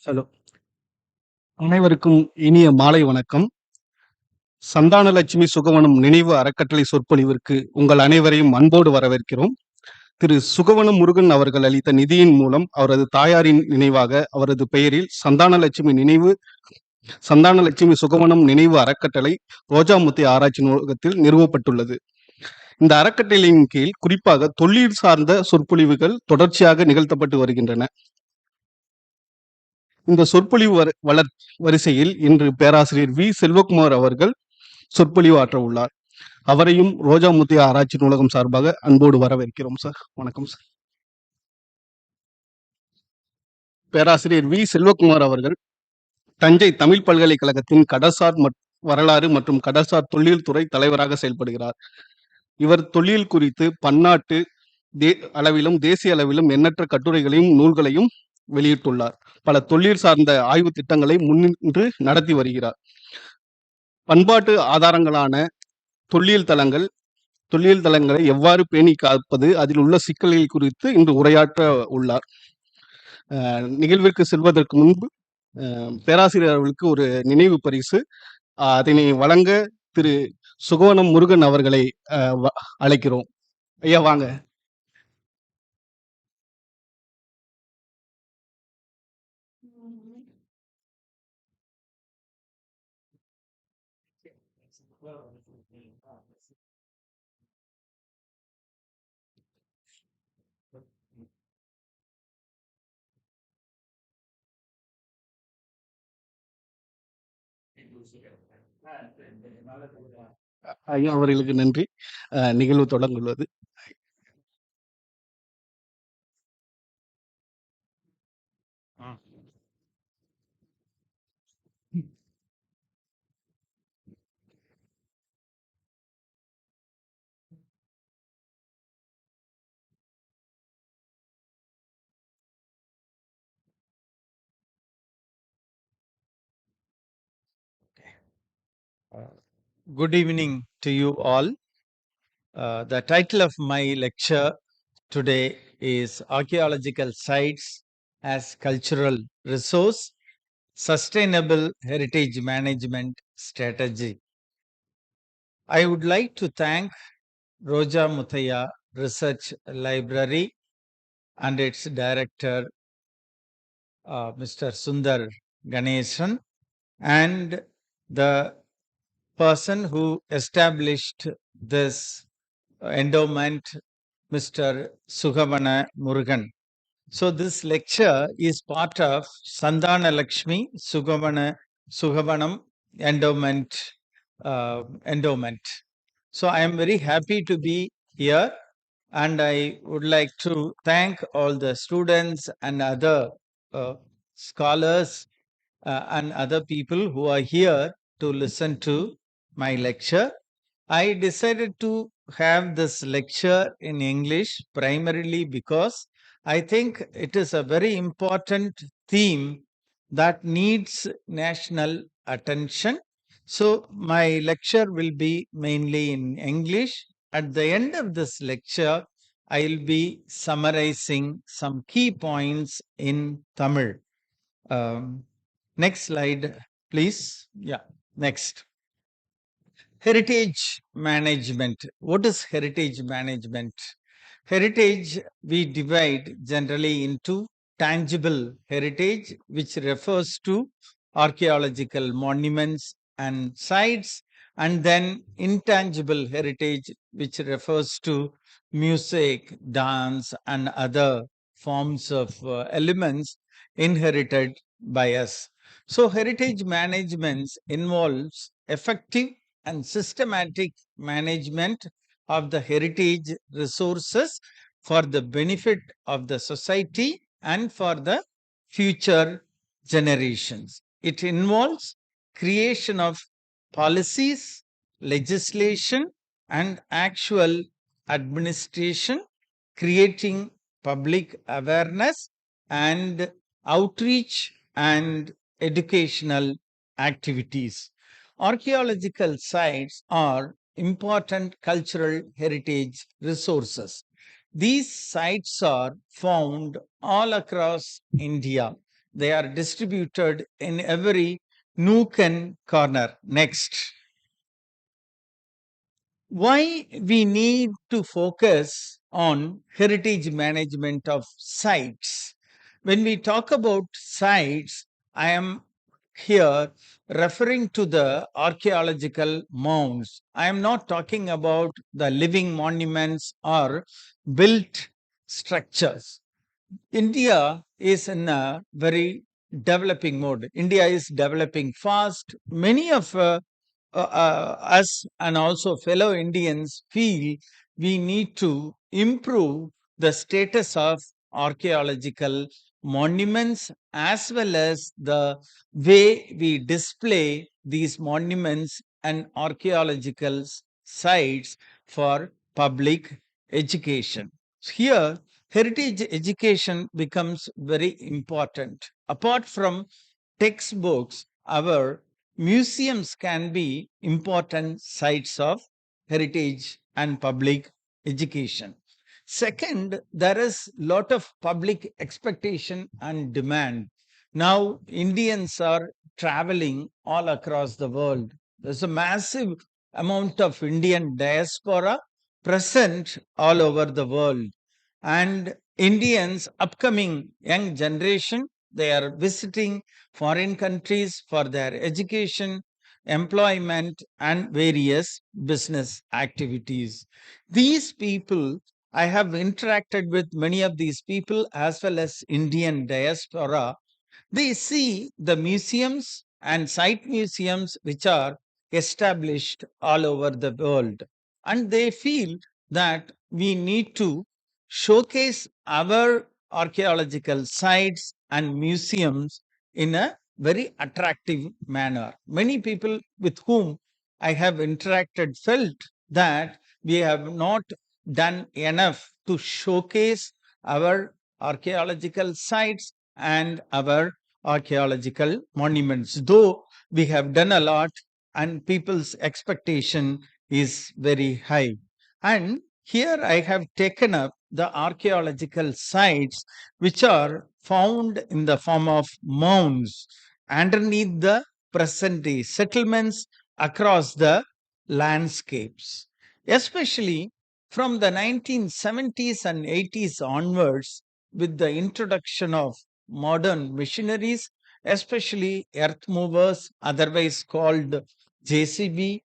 Hello. அனைவருக்கும் இனிய மாலை வணக்கம். சந்தானலட்சுமி சுகவனம் நினைவு அறக்கட்டளை சொற்பொழிவிற்கு உங்கள் அனைவரையும் அன்போடு வரவேற்கிறோம். திரு சுகவனம் முருகன் அவர்கள் அளித்த நிதியின் மூலம் அவரது தாயாரின் நினைவாக அவரது பெயரில் சந்தானலட்சுமி சுகவனம் நினைவு அறக்கட்டளை ரோஜாமுத்தி ஆராய்ச்சி நூலகத்தில் நிறுவப்பட்டுள்ளது. இந்த அறக்கட்டளையின் கீழ் குறிப்பாக தொழில் சார்ந்த சொற்பொழிவுகள் தொடர்ச்சியாக நிகழ்த்தப்பட்டு வருகின்றன. இந்த சொற்பொழிவு வரிசையில் இன்று பேராசிரியர் வி செல்வகுமார் அவர்கள் சொற்பொழிவு ஆற்ற உள்ளார். அவரையும் ரோஜாமுத்தி ஆராய்ச்சி நூலகம் சார்பாக அன்போடு வரவேற்கிறோம் சார். வணக்கம் சார். பேராசிரியர் வி செல்வகுமார் அவர்கள் தஞ்சை தமிழ் பல்கலைக்கழகத்தின் கடல்சார் வரலாறு மற்றும் கடல்சார் தொழில் துறை தலைவராக செயல்படுகிறார். இவர் தொழில் குறித்து பன்னாட்டு அளவிலும் தேசிய அளவிலும் எண்ணற்ற கட்டுரைகளையும் நூல்களையும் வெளியிட்டுள்ளார். பல தொழில் சார்ந்த ஆய்வு திட்டங்களை முன்னின்று நடத்தி வருகிறார். பண்பாட்டு ஆதாரங்களான தொல்லியல் தளங்களை எவ்வாறு பேணி காப்பது, அதில் உள்ள சிக்கல்கள் குறித்து இன்று உரையாற்ற உள்ளார். நிகழ்விற்கு செல்வதற்கு முன்பு பேராசிரியர் அவர்களுக்கு ஒரு நினைவு பரிசு அதனை வழங்க திரு சுகவனம் முருகன் அவர்களை அழைக்கிறோம். ஐயா வாங்க. ஐயா அவர்களுக்கு நன்றி. நிகழ்வு தொடங்குள்ளது. Good evening to you all. The title of my lecture today is Archaeological Sites as Cultural Resource, Sustainable Heritage Management Strategy. I would like to thank Roja Muthaya Research Library and its director, Mr. Sundar Ganesan, and the person who established this endowment, Mr. Sugamana Murugan. So this lecture is part of Sandana Lakshmi Sugavanam endowment. So I am very happy to be here, and I would like to thank all the students and other scholars and other people who are here to listen to my lecture. I decided to have this lecture in English primarily because I think it is a very important theme that needs national attention. So my lecture will be mainly in English. At the end of this lecture, I will be summarizing some key points in Tamil. Next slide, please. Yeah, next. Heritage management. What is heritage management? Heritage we divide generally into tangible heritage, which refers to archaeological monuments and sites, and then intangible heritage, which refers to music, dance, and other forms of elements inherited by us. So heritage management involves effective and systematic management of the heritage resources for the benefit of the society and for the future generations. It involves creation of policies, legislation, and actual administration, creating public awareness and outreach and educational activities. Archaeological sites are important cultural heritage resources. These sites are found all across India. They are distributed in every nook and corner. Next. Why we need to focus on heritage management of sites? When we talk about sites, I am here referring to the archaeological mounds. I am not talking about the living monuments or built structures. India is in a very developing mode. India is developing fast. Many of us and also fellow Indians feel we need to improve the status of archaeological monuments as well as the way we display these monuments and archaeological sites for public education. Here, heritage education becomes very important. Apart from textbooks, our museums can be important sites of heritage and public education. Second, there is lot of public expectation and demand. Now Indians are traveling all across the world. There's a massive amount of Indian diaspora present all over the world, and Indians upcoming young generation, they are visiting foreign countries for their education, employment and various business activities. These people, I have interacted with many of these people as well as Indian diaspora. They see the museums and site museums which are established all over the world, and they feel that we need to showcase our archaeological sites and museums in a very attractive manner. Many people with whom I have interacted felt that we have not done enough to showcase our archaeological sites and our archaeological monuments, though we have done a lot and people's expectation is very high. And here I have taken up the archaeological sites which are found in the form of mounds underneath the present day settlements across the landscapes, especially from the 1970s and 80s onwards. With the introduction of modern machineries, especially earth movers, otherwise called JCB,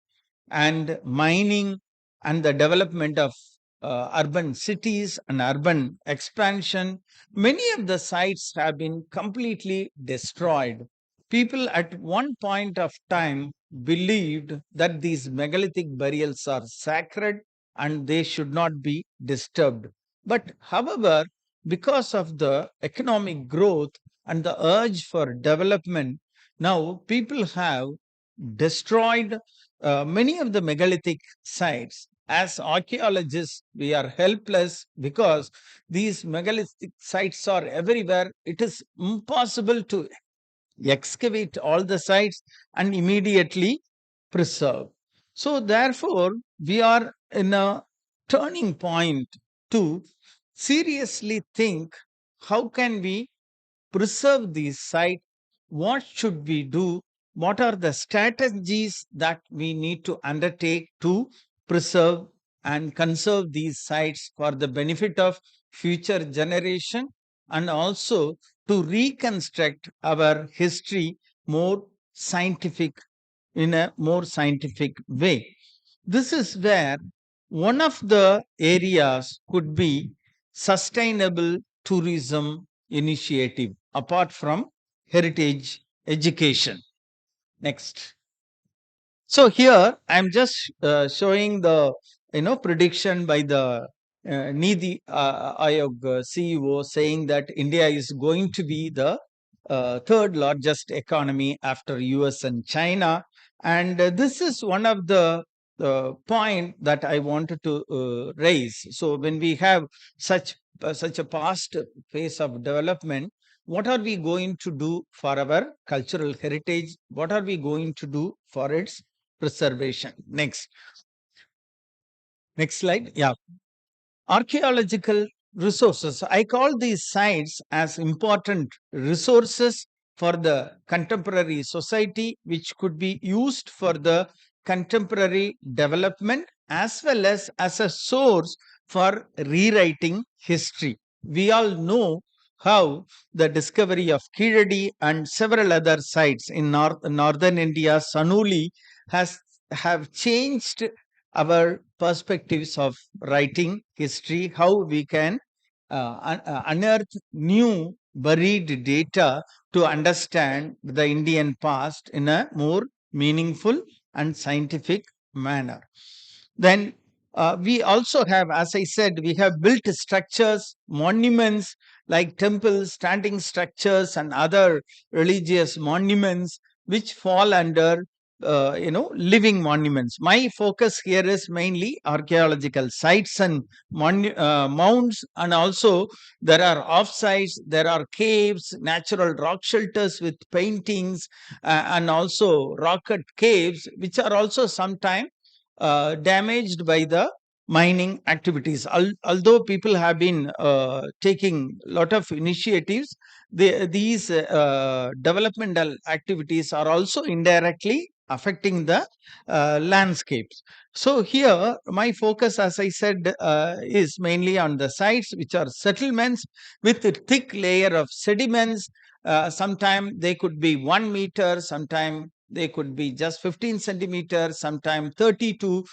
and mining, and the development of urban cities and urban expansion, many of the sites have been completely destroyed. People at one point of time believed that these megalithic burials are sacred and they should not be disturbed. But, however, because of the economic growth and the urge for development, now people have destroyed many of the megalithic sites. As archaeologists, we are helpless because these megalithic sites are everywhere. It is impossible to excavate all the sites and immediately preserve. So, therefore, we are in a turning point to seriously think how can we preserve these sites? What should we do? What are the strategies that we need to undertake to preserve and conserve these sites for the benefit of future generation, and also to reconstruct our history more scientific in a more scientific way? This is where one of the areas could be sustainable tourism initiative apart from heritage education. Next. So here I'm just showing the prediction by the Nidhi Ayog CEO, saying that India is going to be the third largest economy after US and China, and this is one of the point that I wanted to raise. So when we have such a past phase of development, what are we going to do for our cultural heritage? What are we going to do for its preservation? Next slide. Yeah. Archaeological resources. I call these sites as important resources for the contemporary society, which could be used for the contemporary development as well as a source for rewriting history. We all know how the discovery of Kiradi and several other sites in northern India, Sanuli, has have changed our perspectives of writing history, how we can unearth new buried data to understand the Indian past in a more meaningful and scientific manner. Then we also have, as I said, we have built structures, monuments like temples, standing structures, and other religious monuments which fall under living monuments. My focus here is mainly archaeological sites and mounds, and also there are offsites, there are caves, natural rock shelters with paintings, and also rocket caves which are also sometimes damaged by the mining activities. Although people have been taking a lot of initiatives, these developmental activities are also indirectly affecting the landscapes. So here my focus, as I said, is mainly on the sites which are settlements with a thick layer of sediments. Sometimes they could be 1 meter, sometimes they could be just 15 centimeters, sometimes 30 to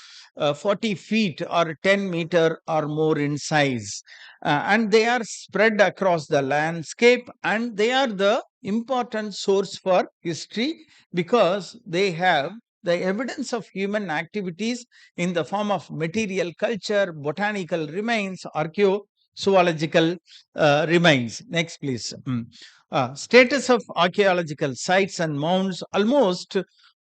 40 feet or 10 meter or more in size. And they are spread across the landscape, and they are the important source for history because they have the evidence of human activities in the form of material culture, botanical remains, archaeozoological remains. Next, please. Status of archaeological sites and mounds: almost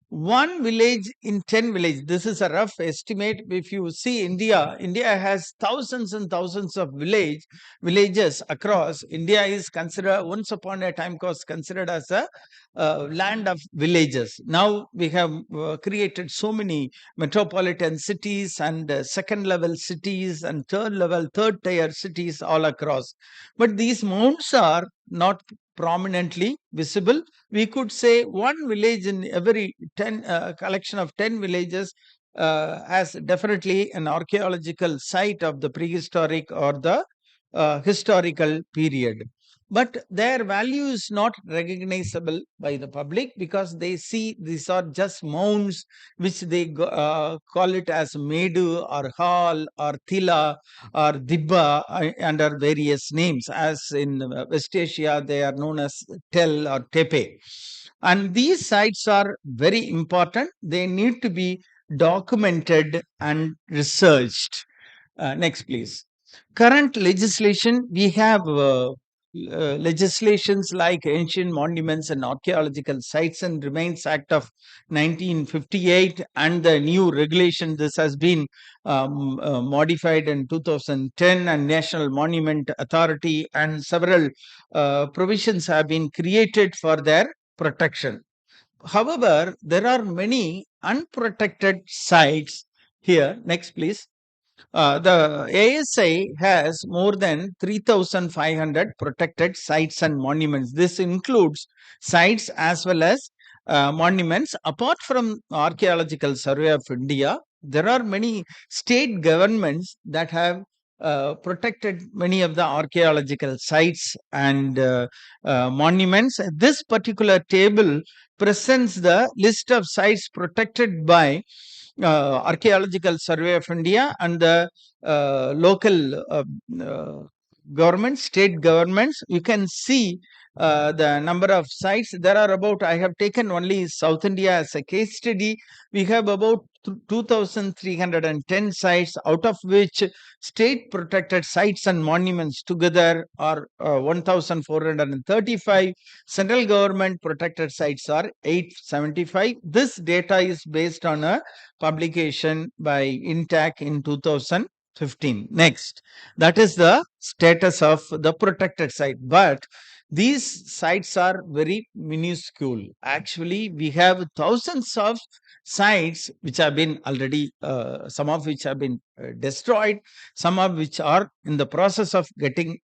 one village in 10 villages. This is a rough estimate. If you see India has thousands and thousands of villages across. India is considered, once upon a time, was considered as a land of villages. Now we have created so many metropolitan cities and second level cities and third tier cities all across. But these mounds are not prominently visible. We could say one village in every 10 collection of 10 villages has definitely an archaeological site of the prehistoric or the historical period. But their value is not recognizable by the public because they see these are just mounds which they call it as Medu or Hall or Tila or Dibba under various names. As in West Asia, they are known as Tel or Tepe. And these sites are very important. They need to be documented and researched. Next, please. Current legislation, we have legislations like Ancient Monuments and Archaeological Sites and Remains Act of 1958 and the new regulation. This has been modified in 2010, and National Monument Authority and several provisions have been created for their protection. However, there are many unprotected sites here. Next, please. The ASI has more than 3,500 protected sites and monuments. This includes sites as well as monuments. Apart from Archaeological Survey of India, there are many state governments that have protected many of the archaeological sites and monuments. This particular table presents the list of sites protected by Archaeological Survey of India and the local governments, state governments. You can see the number of sites. There are about, I have taken only South India as a case study. We have about 2,310 sites, out of which state protected sites and monuments together are 1,435. Central government protected sites are 875. This data is based on a publication by Intac in 2015. Next, that is the status of the protected site. But these sites are very minuscule. Actually, we have thousands of sites which have been already, some of which have been destroyed, some of which are in the process of getting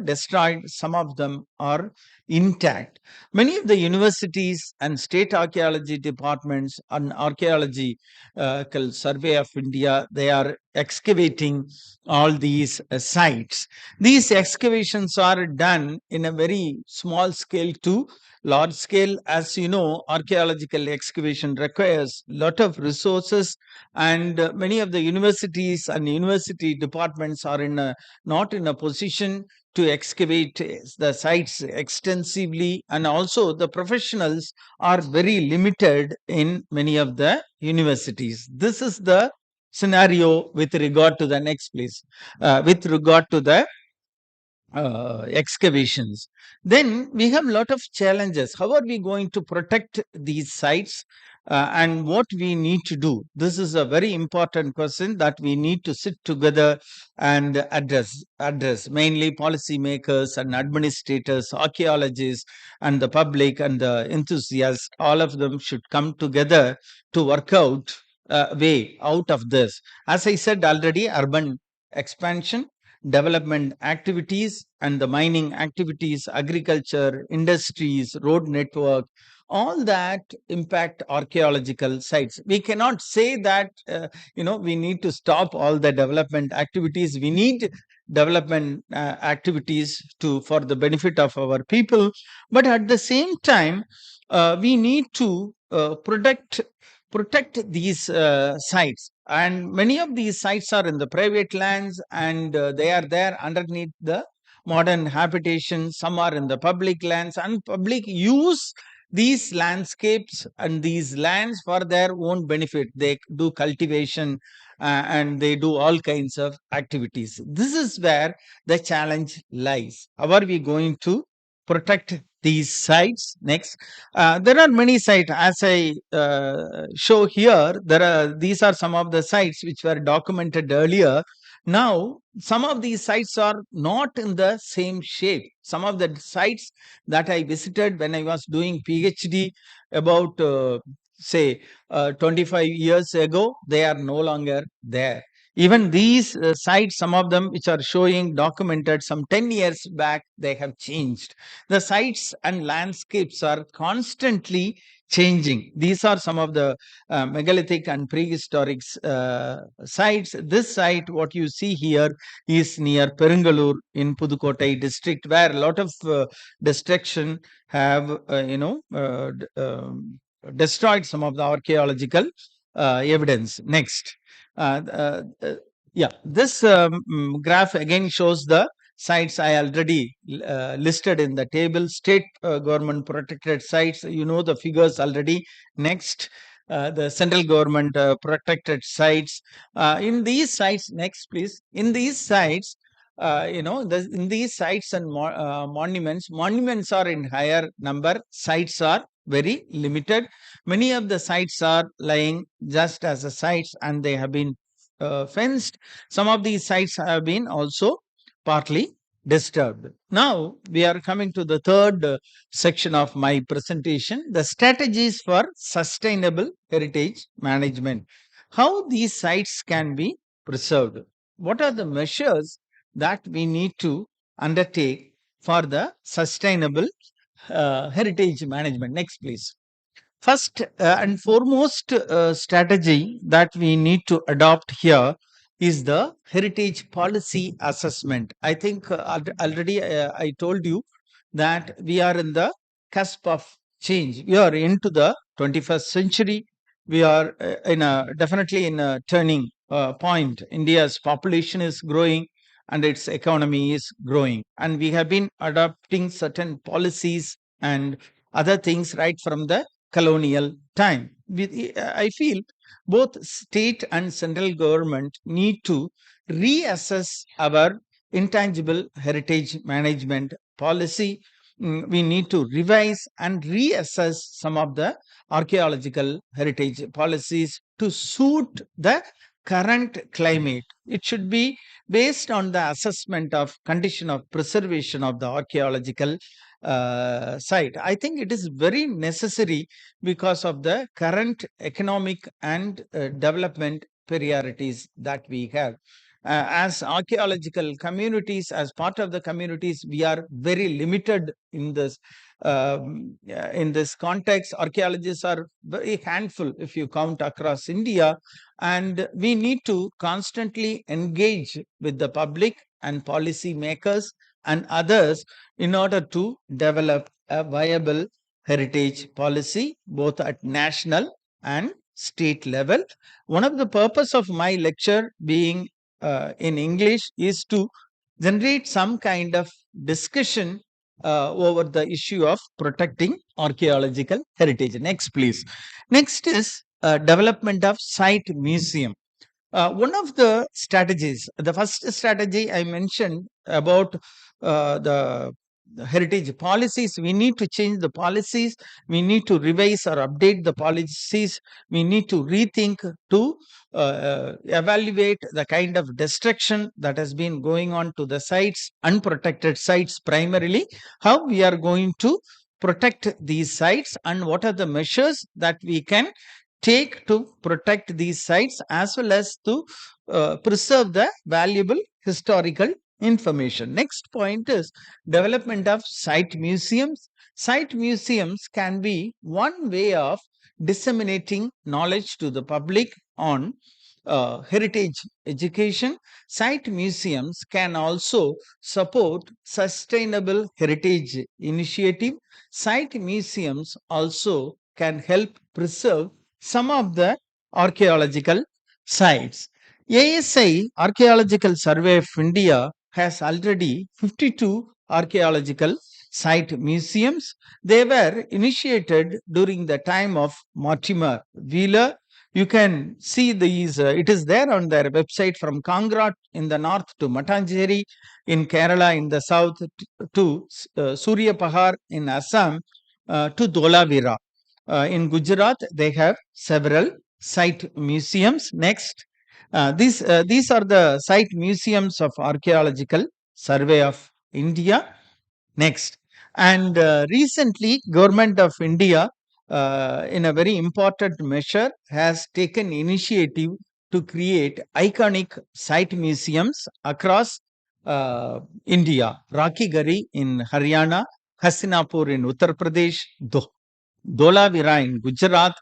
destroyed, some of them are intact. Many of the universities and state archaeology departments and archaeological survey of India, they are excavating all these sites. These excavations are done in a very small scale to large scale. As you know, archaeological excavation requires lot of resources, and many of the universities and university departments are not in a position to excavate the sites extensively, and also the professionals are very limited in many of the universities. This is the scenario with regard to the next place, with regard to the excavations. Then we have a lot of challenges. How are we going to protect these sites, and what we need to do? This is a very important question that we need to sit together and address. Mainly policymakers and administrators, archaeologists, and the public and the enthusiasts. All of them should come together to work out a way out of this. As I said already, urban expansion, development activities, and the mining activities, agriculture, industries, road network, all that impact archaeological sites. We cannot say that we need to stop all the development activities. We need development activities to for the benefit of our people, but at the same time we need to protect these sites, and many of these sites are in the private lands, and they are there underneath the modern habitation. Some are in the public lands, and public use these landscapes and these lands for their own benefit. They do cultivation, and they do all kinds of activities. This is where the challenge lies. How are we going to protect these sites? Next, there are many sites, as I show here. These are some of the sites which were documented earlier. Now, some of these sites are not in the same shape. Some of the sites that I visited when I was doing PhD about, say, 25 years ago, they are no longer there. Even these sites, some of them which are showing documented some 10 years back, they have changed. The sites and landscapes are constantly changing. These are some of the megalithic and prehistoric sites. This site, what you see here, is near Perungalur in Pudukkottai district, where a lot of destruction have destroyed some of the archaeological evidence. Next, uh, uh, uh, yeah, this graph again shows the sites I already listed in the table. State government protected sites, you know the figures already. Next, the central government protected sites. In these sites, next please. In these sites, in these sites and monuments are in higher number. Sites are very limited. Many of the sites are lying just as a sites, and they have been fenced. Some of these sites have been also partly disturbed. Now we are coming to the third section of my presentation, the strategies for sustainable heritage management. How these sites can be preserved? What are the measures that we need to undertake for the sustainable heritage management? Next, please. First and foremost strategy that we need to adopt here is the heritage policy assessment. I think already I told you that we are in the cusp of change. We are into the 21st century. We are definitely in a turning point. India's population is growing and its economy is growing, and we have been adopting certain policies and other things right from the colonial time. I feel both state and central government need to reassess our intangible heritage management policy. We need to revise and reassess some of the archaeological heritage policies to suit the current climate. It should be based on the assessment of condition of preservation of the archaeological site. I think it is very necessary because of the current economic and development superiorities that we have. As archaeological communities, as part of the communities, we are very limited in this context. Archaeologists are very handful if you count across India, and we need to constantly engage with the public and policy makers and others in order to develop a viable heritage policy both at national and state level. One of the purpose of my lecture being in English is to generate some kind of discussion over the issue of protecting archaeological heritage. Next, please. Next is development of site museum. One of the strategies, the first strategy I mentioned about the heritage policies, we need to change the policies, we need to revise or update the policies, we need to rethink to evaluate the kind of destruction that has been going on to the sites, unprotected sites primarily, how we are going to protect these sites and what are the measures that we can take to protect these sites as well as to preserve the valuable historical information. Next point is development of site museums. Site museums can be one way of disseminating knowledge to the public on heritage education. Site museums can also support sustainable heritage initiative. Site museums also can help preserve some of the archaeological sites. ASI Archaeological Survey of India has already 52 archaeological site museums. They were initiated during the time of Mortimer Wheeler. You can see these, it is there on their website, from Kangra in the north to Matanjeri in Kerala in the south to Surya Pahar in Assam to Dholavira. In Gujarat, they have several site museums. Next, these are the site museums of Archaeological Survey of India. Next, and recently, Government of India, in a very important measure, has taken initiative to create iconic site museums across India. Rakigari in Haryana, Hastinapur in Uttar Pradesh, Dholavira in Gujarat,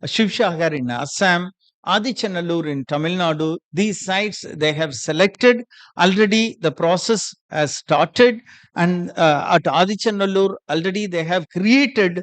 Shivsagar in Assam, Adichanallur in Tamil Nadu. These sites they have selected. Already the process has started, and at Adichanallur already they have created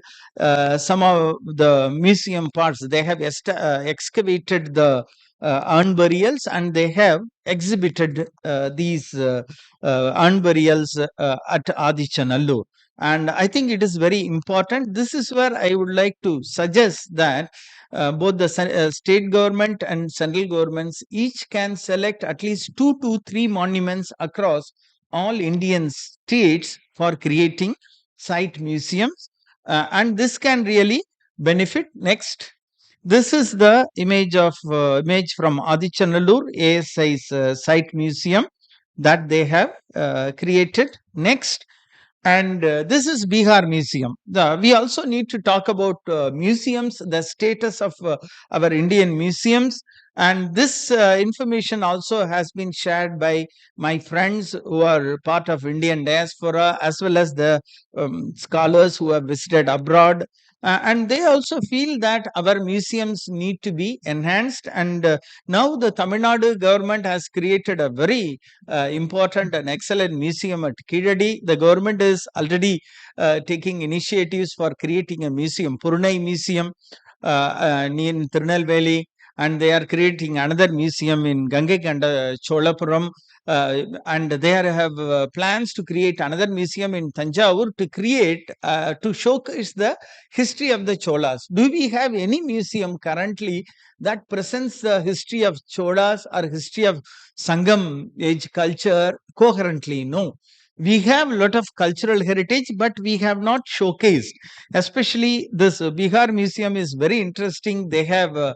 some of the museum parts. They have excavated the urn burials and they have exhibited these urn burials at Adichanallur. And I think it is very important. This is where I would like to suggest that both the state government and central governments each can select at least 2 to 3 monuments across all Indian states for creating site museums, and this can really benefit. Next, this is the image from Adichanallur ASI's site museum that they have created. Next, and this is Bihar Museum. We also need to talk about museums, the status of our Indian museums. And this information also has been shared by my friends who are part of Indian diaspora, as well as the scholars who have visited abroad. And they also feel that our museums need to be enhanced. And now the Tamil Nadu government has created a very important and excellent museum at Kidadi. The government is already taking initiatives for creating a museum, Purnai Museum in Tirunelveli, and they are creating another museum in Gangekanda Cholapuram. And they have plans to create another museum in Tanjavur to showcase the history of the Cholas. Do we have any museum currently that presents the history of Cholas or history of Sangam age culture coherently? No. We have a lot of cultural heritage, but we have not showcased. Especially this Bihar Museum is very interesting. They have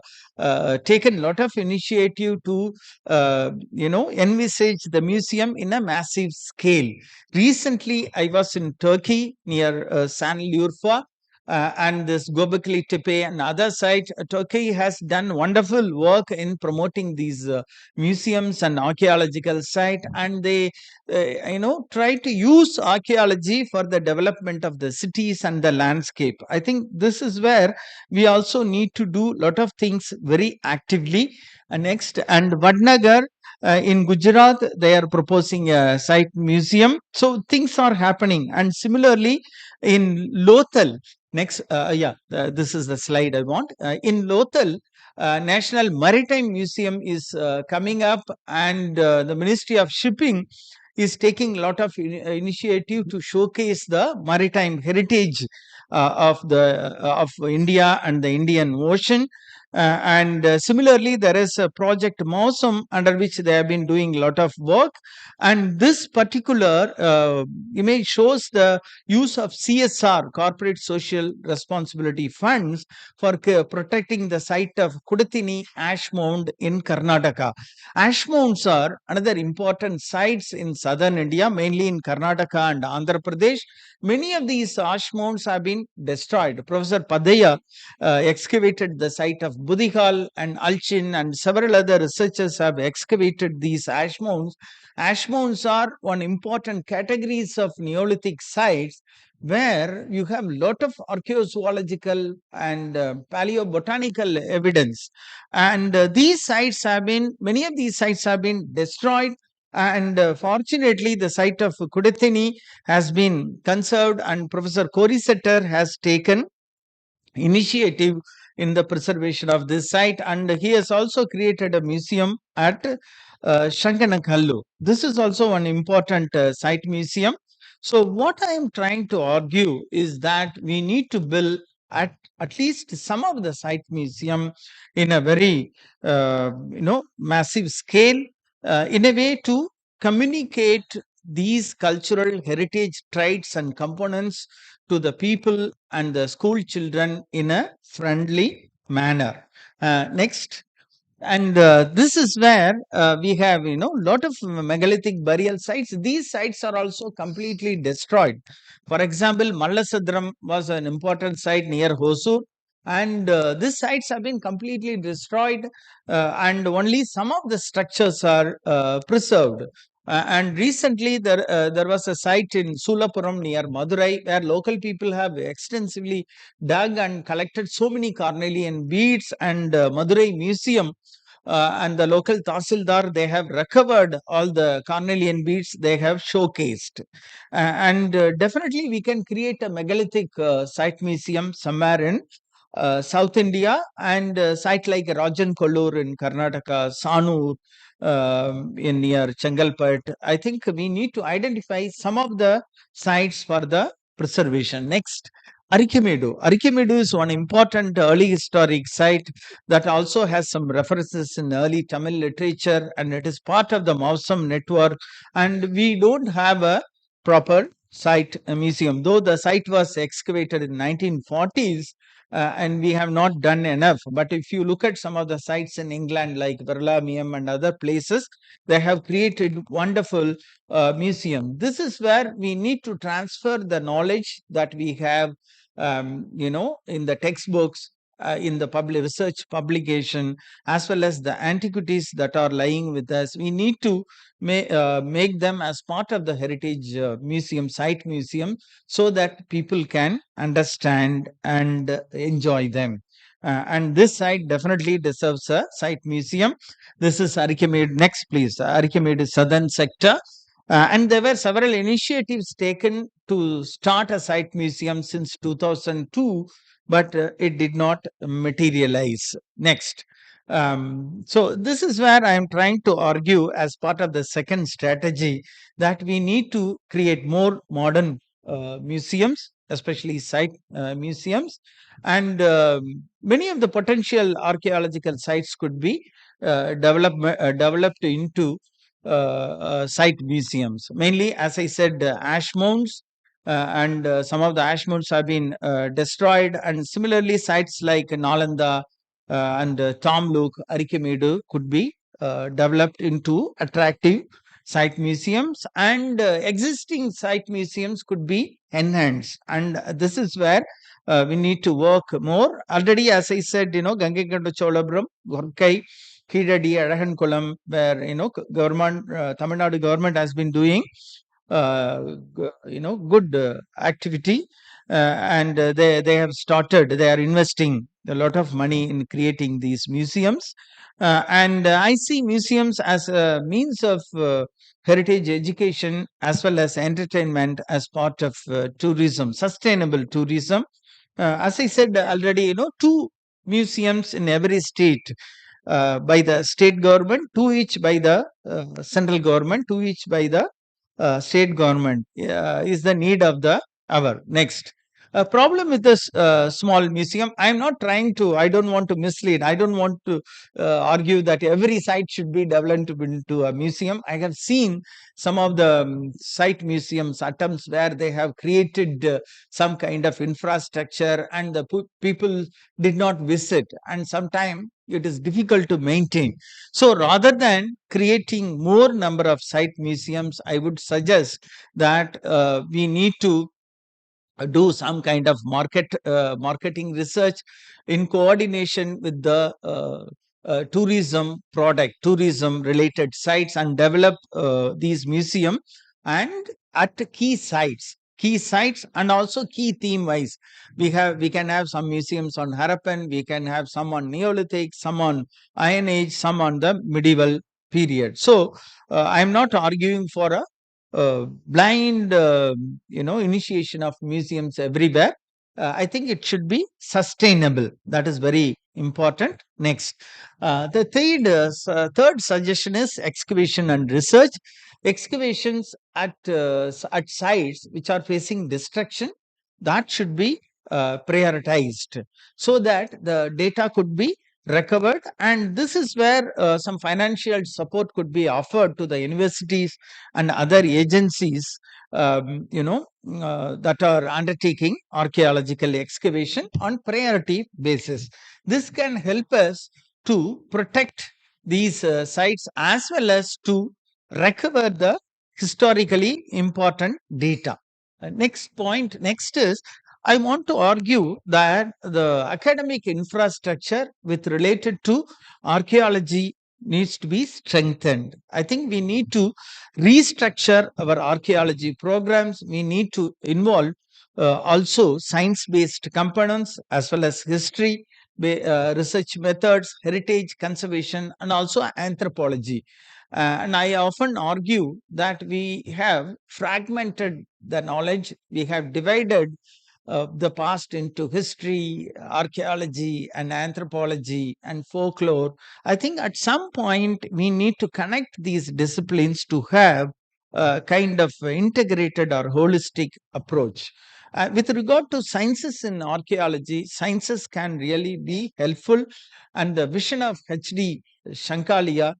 taken a lot of initiative to, envisage the museum in a massive scale. Recently, I was in Turkey near Sanliurfa, and this Gobekli Tepe and other sites. Turkey has done wonderful work in promoting these museums and archaeological site, and they try to use archaeology for the development of the cities and the landscape. I think this is where we also need to do lot of things very actively. Next, and Vadnagar in Gujarat, they are proposing a site museum. So things are happening. And similarly, in Lothal, next, this is the slide I want. In Lothal, National Maritime Museum is coming up, and the Ministry of Shipping is taking a lot of initiative to showcase the maritime heritage of India and the Indian Ocean. And similarly, there is a project MOSM under which they have been doing a lot of work. And this particular image shows the use of CSR, corporate social responsibility funds, for protecting the site of Kudathini ash mound in Karnataka. Ash mounds are another important sites in southern India, mainly in Karnataka and Andhra Pradesh. Many of these ash mounds have been destroyed. Professor Padaya excavated the site of Budihal and Alchin, and several other researchers have excavated these ash mounds. Ash mounds are one important categories of Neolithic sites where you have lot of archaeozoological and paleobotanical evidence. And many of these sites have been destroyed. And fortunately, the site of Kudathini has been conserved, and Professor Korisetter has taken initiative in the preservation of this site, and he has also created a museum at Shankanakallu. This is also an important site museum. So what I am trying to argue is that we need to build at least some of the site museum in a very massive scale, in a way to communicate these cultural heritage traits and components to the people and the school children in a friendly manner. Next. And this is where we have lot of megalithic burial sites. These sites are also completely destroyed. For example, Mallasadram was an important site near Hosur, and these sites have been completely destroyed, and only some of the structures are preserved. And recently, there was a site in Sulapuram near Madurai where local people have extensively dug and collected so many carnelian beads, and Madurai Museum and the local Tahsildar, they have recovered all the carnelian beads they have showcased. And definitely we can create a megalithic site museum somewhere in South India, and site like Rajan Kollur in Karnataka, Sanur in near Chengalpet. I think we need to identify some of the sites for the preservation. Next, Archimedu. Archimedu is one important early historic site that also has some references in early Tamil literature, and it is part of the Mausam network. And we don't have a proper site museum, though the site was excavated in 1940s. And we have not done enough. But if you look at some of the sites in England, like Birmingham and other places, they have created wonderful museum. This is where we need to transfer the knowledge that we have, in the textbooks, in the public research publication, as well as the antiquities that are lying with us. We need to make them as part of the heritage museum, site museum, so that people can understand and enjoy them. And this site definitely deserves a site museum. This is Archimede. Next, please. Archimede is southern sector. And there were several initiatives taken to start a site museum since 2002, but it did not materialize. Next. So this is where I am trying to argue, as part of the second strategy, that we need to create more modern museums, especially site museums, and many of the potential archaeological sites could be developed into site museums. Mainly, as I said, ash mounds, and some of the ash mounds have been destroyed. And similarly, sites like Nalanda and Tamluk, Archimedu could be developed into attractive site museums, and existing site museums could be enhanced. And this is where we need to work more. Already, as I said, Gangakonda Cholabram, Gorkai, Kidadi, Arahankulam, where government, Tamil Nadu government has been doing good activity, and they have started. They are investing a lot of money in creating these museums, and I see museums as a means of heritage education as well as entertainment as part of tourism, sustainable tourism. As I said already, two museums in every state by the state government, two each by the central government, two each by the state government is the need of the hour. Next. A problem with this small museum. I don't want to mislead. I don't want to argue that every site should be developed into a museum. I have seen some of the site museums attempts where they have created some kind of infrastructure, and the people did not visit, and sometimes it is difficult to maintain. So rather than creating more number of site museums, I would suggest that we need to do some kind of marketing research in coordination with the tourism related sites, and develop these museum, and at key sites and also key theme wise. We can have some museums on Harappan, we can have some on Neolithic, some on Iron Age, some on the medieval period. So I am not arguing for a blind initiation of museums everywhere. I think it should be sustainable. That is very important. Next, the third suggestion is excavation and research. Excavations at sites which are facing destruction, that should be prioritized, so that the data could be recovered. And this is where some financial support could be offered to the universities and other agencies that are undertaking archaeological excavation on priority basis. This can help us to protect these sites as well as to recover the historically important data. Next is, I want to argue that the academic infrastructure with related to archaeology needs to be strengthened. I think we need to restructure our archaeology programs. We need to involve also science-based components as well as history, research methods, heritage conservation, and also anthropology. And I often argue that we have fragmented the knowledge. We have divided the past into history, archaeology, and anthropology and folklore. I think at some point we need to connect these disciplines to have a kind of integrated or holistic approach. With regard to sciences in archaeology, sciences can really be helpful, and the vision of HD Shankalia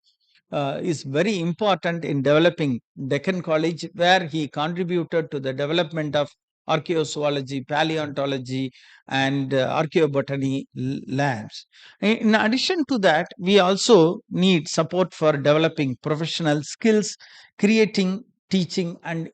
is very important in developing Deccan College, where he contributed to the development of archaeozoology, paleontology, and archaeobotany labs. In addition to that, we also need support for developing professional skills, creating teaching and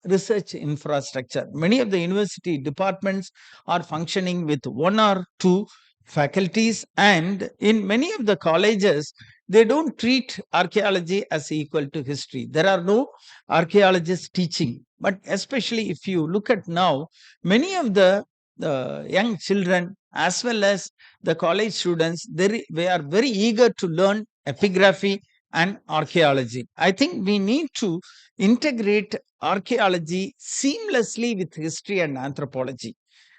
research infrastructure. Many of the university departments are functioning with one or two faculties, and in many of the colleges they don't treat archaeology as equal to history. There are no archaeologists teaching. But especially if you look at now, many of the young children as well as the college students, they are very eager to learn epigraphy and archaeology. I think we need to integrate archaeology seamlessly with history and anthropology.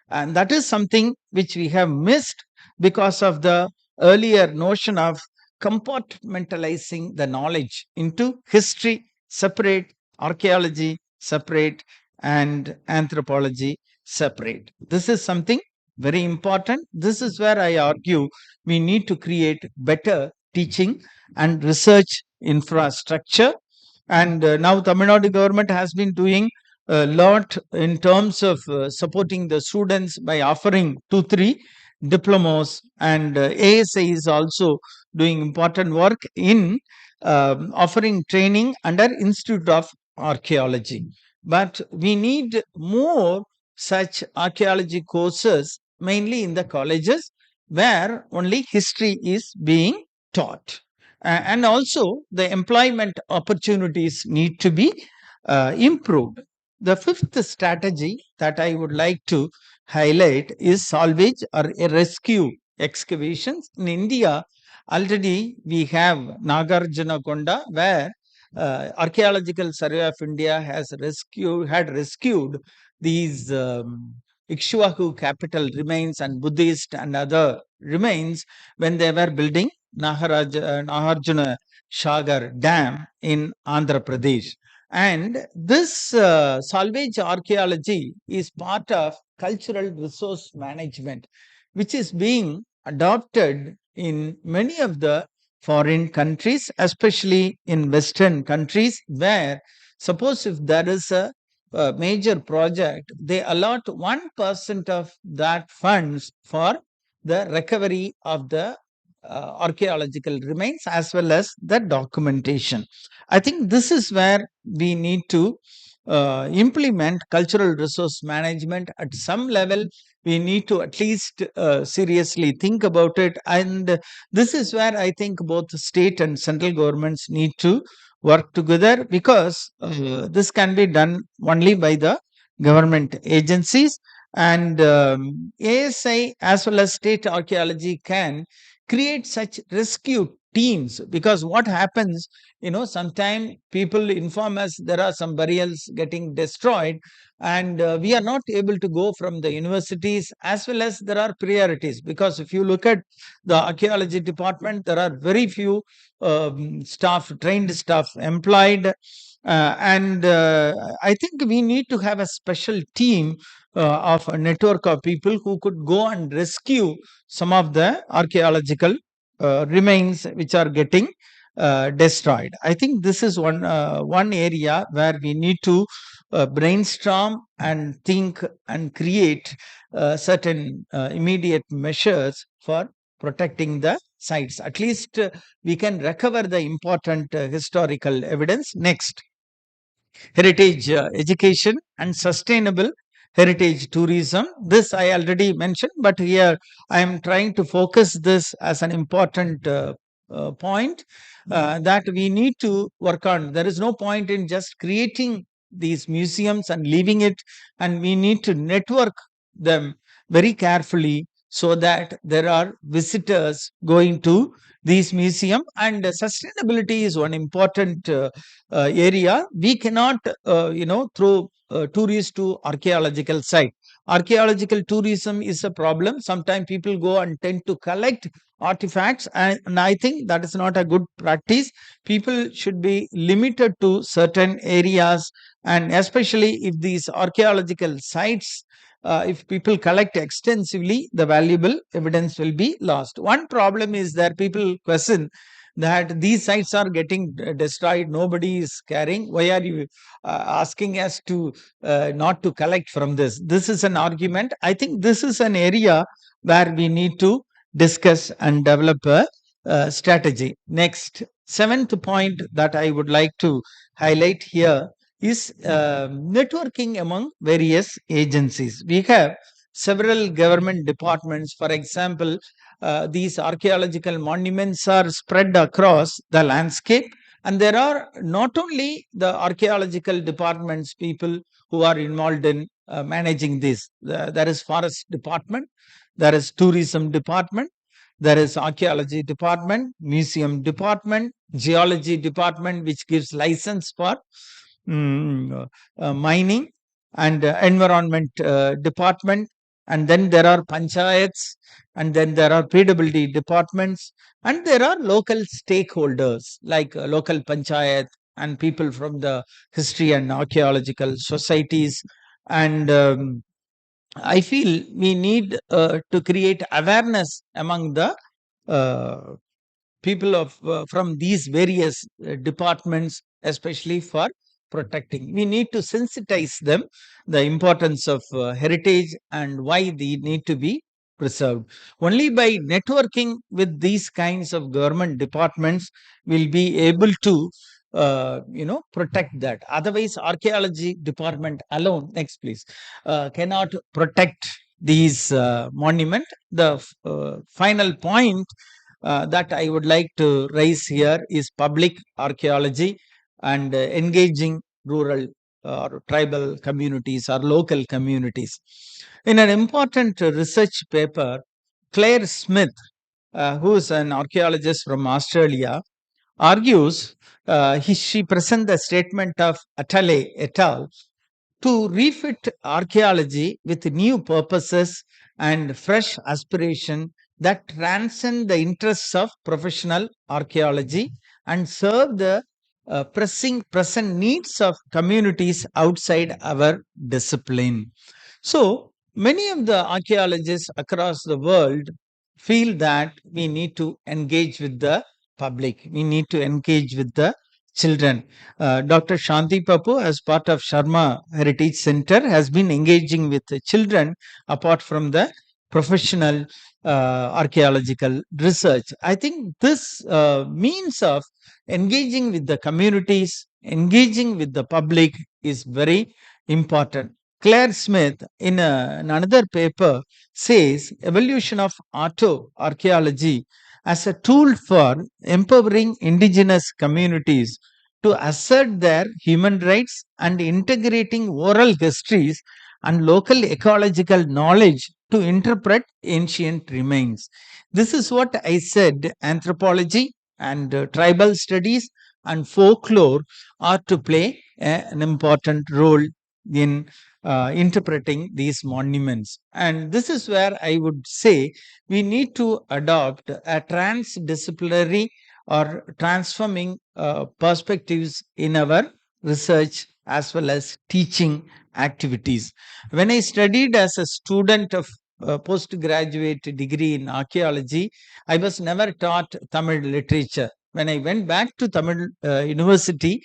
And that is something which we have missed because of the earlier notion of compartmentalizing the knowledge into history separate, archaeology separate, and anthropology separate. This is something very important. This is where I argue we need to create better teaching and research infrastructure. And now Tamil Nadu government has been doing a lot in terms of supporting the students by offering 2-3 diplomas, and ASI is also doing important work in offering training under Institute of Archaeology. But we need more such archaeology courses, mainly in the colleges where only history is being taught. And also, the employment opportunities need to be improved. The fifth strategy that I would like to highlight is salvage or a rescue excavations. In India, already we have Nagarjuna Konda, where Archaeological Survey of India had rescued these Ikshwaku capital remains and Buddhist and other remains when they were building Nagarjuna Sagar Dam in Andhra Pradesh. And this salvage archaeology is part of cultural resource management, which is being adopted in many of the foreign countries, especially in Western countries, where suppose if there is a major project, they allot 1% of that funds for the recovery of the archaeological remains as well as the documentation. I think this is where we need to implement cultural resource management at some level. We need to at least seriously think about it. And this is where I think both state and central governments need to work together, because this can be done only by the government agencies. And ASI as well as state archaeology can create such rescue teams, because what happens, sometimes people inform us there are some burials getting destroyed, and we are not able to go from the universities, as well as there are priorities, because if you look at the archaeology department, there are very few trained staff employed. And I think we need to have a special team of a network of people who could go and rescue some of the archaeological remains which are getting destroyed. I think this is one area where we need to brainstorm and think and create certain immediate measures for protecting the sites. At least we can recover the important historical evidence. Next, heritage education and sustainable heritage tourism. This I already mentioned, but here I am trying to focus this as an important point that we need to work on. There is no point in just creating these museums and leaving it, and we need to network them very carefully so that there are visitors going to these museum. And sustainability is one important area. We cannot throw tourists to archaeological site. Archaeological tourism is a problem. Sometimes people go and tend to collect artifacts, and I think that is not a good practice. People should be limited to certain areas, and especially if these archaeological sites, if people collect extensively, the valuable evidence will be lost. One problem is that people question that these sites are getting destroyed, nobody is caring, why are you asking us to not to collect from this is an argument. I think this is an area where we need to discuss and develop a strategy. Next, seventh point that I would like to highlight here is networking among various agencies. We have several government departments. For example, these archaeological monuments are spread across the landscape, and there are not only the archaeological departments people who are involved in managing this. There is forest department, there is tourism department, there is archaeology department, museum department, geology department, which gives license for mining, and environment department, and then there are panchayats, and then there are PWD departments, and there are local stakeholders like local panchayat and people from the history and archaeological societies. And I feel we need to create awareness among the uh, people of from these various departments, especially for protecting. We need to sensitize them the importance of heritage and why they need to be preserved. Only by networking with these kinds of government departments will be able to protect that. Otherwise, archaeology department alone, next please, cannot protect these monument. The final point that I would like to raise here is public archaeology and engaging rural or tribal communities or local communities. In an important research paper, Claire Smith, who is an archaeologist from Australia, argues, she presents the statement of Atale et al. To refit archaeology with new purposes and fresh aspiration that transcend the interests of professional archaeology and serve the pressing present needs of communities outside our discipline. So, many of the archaeologists across the world feel that we need to engage with the public, we need to engage with the children. Dr. Shanti Papu, as part of Sharma Heritage Center, has been engaging with the children apart from the professional archaeological research. I think this means of engaging with the communities, engaging with the public is very important. Claire Smith, in another paper, says evolution of auto archaeology as a tool for empowering indigenous communities to assert their human rights and integrating oral histories and local ecological knowledge to interpret ancient remains. This is what I said. Anthropology and tribal studies and folklore are to play an important role in interpreting these monuments. And this is where I would say we need to adopt a transdisciplinary or transforming perspectives in our research as well as teaching activities. When I studied as a student of postgraduate degree in archaeology, I was never taught Tamil literature. When I went back to Tamil University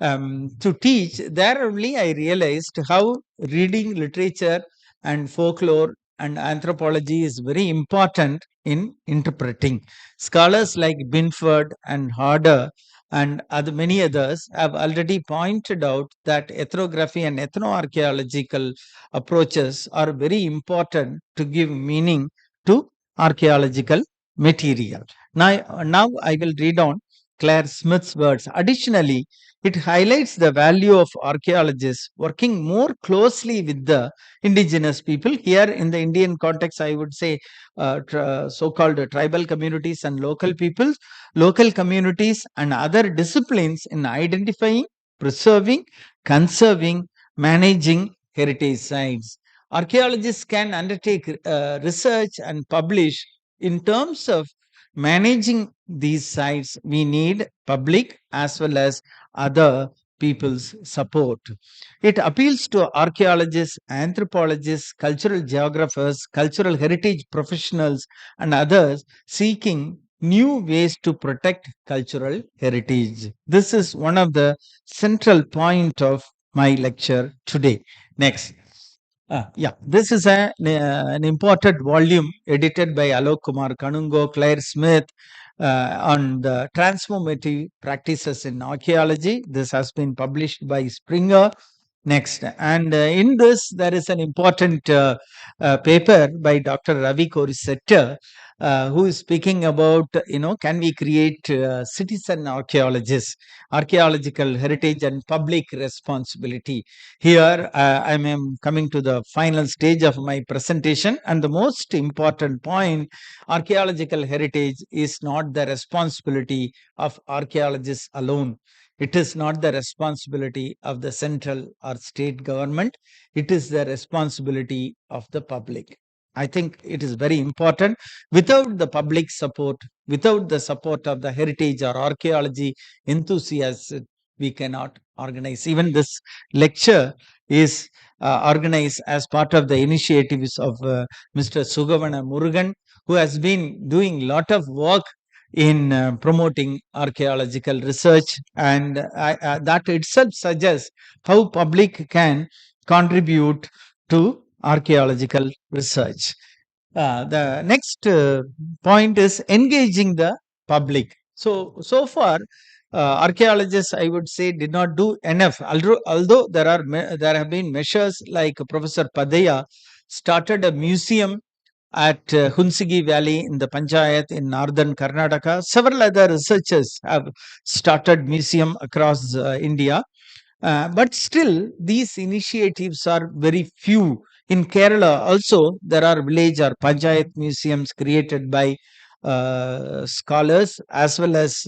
to teach, there only I realized how reading literature and folklore and anthropology is very important in interpreting. Scholars like Binford and Harder and many others have already pointed out that ethnography and ethnoarchaeological approaches are very important to give meaning to archaeological material. Now I will read on Claire Smith's words. Additionally, it highlights the value of archaeologists working more closely with the indigenous people. Here, in the Indian context, I would say so called tribal communities and local peoples, local communities, and other disciplines in identifying, preserving, conserving, managing heritage sites. Archaeologists can undertake research and publish in terms of managing these sites. We need public as well as other people's support. It appeals to archaeologists, anthropologists, cultural geographers, cultural heritage professionals, and others seeking new ways to protect cultural heritage. This is one of the central point of my lecture today. Next. This is an important volume edited by Alok Kumar Kanungo, Claire Smith, on the transformative practices in archaeology. This has been published by Springer. Next, and in this, there is an important paper by Dr. Ravi Korisetter, who is speaking about, can we create citizen archaeologists, archaeological heritage and public responsibility. Here, I am coming to the final stage of my presentation, and the most important point, archaeological heritage is not the responsibility of archaeologists alone. It is not the responsibility of the central or state government. It is the responsibility of the public. I think it is very important. Without the public support, without the support of the heritage or archaeology enthusiasts, we cannot organize. Even this lecture is organized as part of the initiatives of Mr. Sugavana Murugan, who has been doing a lot of work in promoting archaeological research, and that itself suggests how public can contribute to archaeological research. The next point is engaging the public. So far, archaeologists, I would say, did not do enough. Although there have been measures like Professor Padaya started a museum at Hunsigi Valley in the Panchayat in northern Karnataka. Several other researchers have started museum across India. But still, these initiatives are very few. In Kerala, also, there are village or panchayat museums created by scholars as well as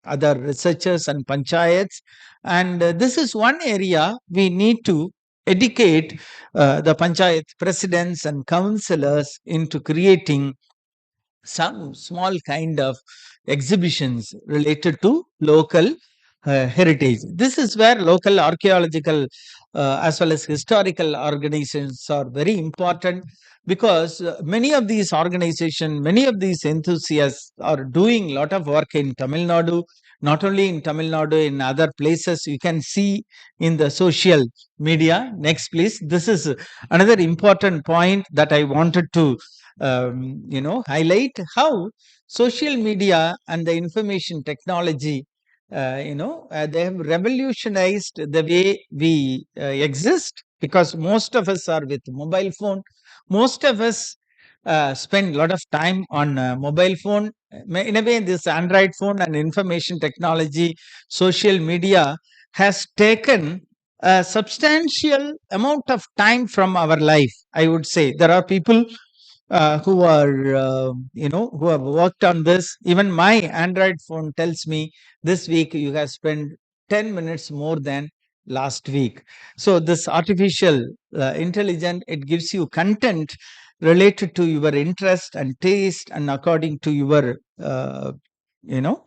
other researchers and panchayats. And this is one area we need to educate the panchayat presidents and councillors into creating some small kind of exhibitions related to local heritage. This is where local archaeological as well as historical organizations are very important, because many of these organizations, many of these enthusiasts are doing a lot of work in Tamil Nadu, not only in Tamil Nadu, in other places. You can see in the social media. Next, please. This is another important point that I wanted to highlight how social media and the information technology, they have revolutionized the way we exist, because most of us are with mobile phone. Most of us spend a lot of time on mobile phone. In a way, this Android phone and information technology, social media has taken a substantial amount of time from our life. I would say there are people who are who have worked on this. Even my Android phone tells me this week you have spent 10 minutes more than last week. So this artificial intelligence, it gives you content related to your interest and taste and according to your you know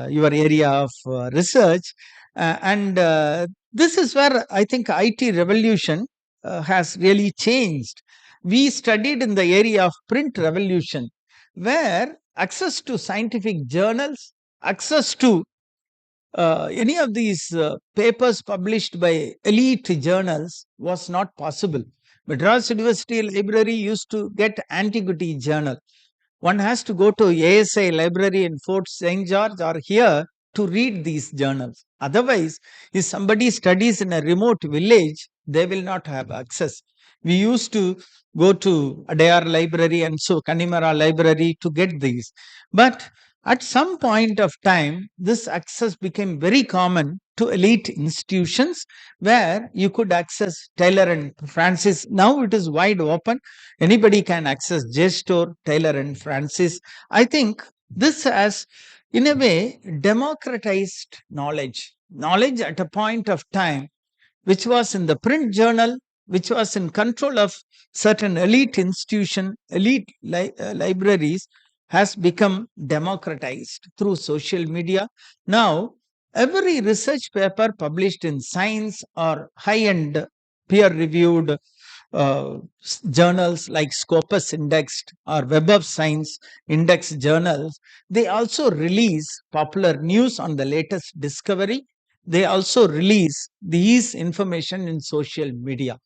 your area of research. And this is where I think IT revolution has really changed. We studied in the area of print revolution, where access to scientific journals, access to any of these papers published by elite journals was not possible. Madras University Library used to get antiquity journal. One has to go to ASI library in Fort St. George or here to read these journals. Otherwise, if somebody studies in a remote village, they will not have access. We used to go to Adayar library and so Kanimara library to get these. But at some point of time, this access became very common to elite institutions, where you could access Taylor and Francis. Now it is wide open. Anybody can access JSTOR, Taylor and Francis. I think this has, in a way, democratized knowledge. Knowledge at a point of time which was in the print journal, which was in control of certain elite institution, elite libraries, has become democratized through social media. Now, every research paper published in Science or high-end peer-reviewed journals like Scopus Indexed or Web of Science Index journals, they also release popular news on the latest discovery. They also release these information in social media.